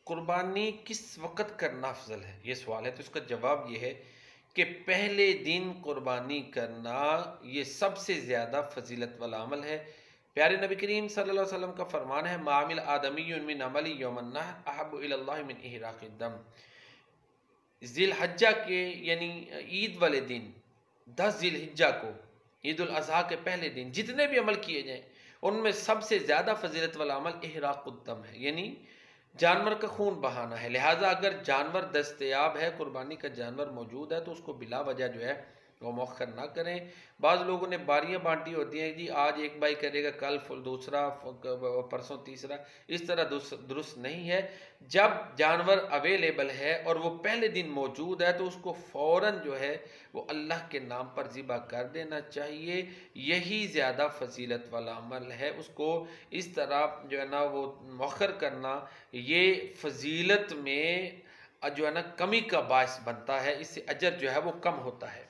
قربانی کس وقت کرنا افضل ہے، یہ سوال ہے، تو اس کا جواب یہ ہے کہ پہلے دن قربانی کرنا یہ سب سے زیادہ فضیلت والا عمل ہے۔ پیارے نبی کریم صلی اللہ علیہ وسلم کا فرمان ہے ما عمل آدمی من عمل یوم النحر احب الی اللہ من احراق الدم۔ ذی الحجہ کے یعنی عید والے دن 10 ذی الحجہ کو، عید الاضحیٰ کے پہلے دن جتنے بھی عمل کیے جائیں ان میں سب سے زیادہ فضیلت والا عمل احراق الدم ہے، یعنی جانور کا خون بہانا ہے۔ لہٰذا اگر جانور دستیاب ہے، قربانی کا جانور موجود ہے، تو اس کو بلا وجہ جو ہے وہ مؤخر نہ کریں۔ بعض لوگوں نے باریاں بانٹی ہوتی ہیں، جی آج ایک بھائی کرے گا، کل دوسرا، پرسوں تیسرا، اس طرح درست نہیں ہے۔ جب جانور اویلیبل ہے اور وہ پہلے دن موجود ہے تو اس کو فوراً جو ہے وہ اللہ کے نام پر ذبح کر دینا چاہیے، یہی زیادہ فضیلت والا عمل ہے۔ اس کو اس طرح جو ہے نا وہ مؤخر کرنا یہ فضیلت میں جو ہے نا کمی کا باعث بنتا ہے، اس سے اجر جو ہے وہ کم ہوتا ہے۔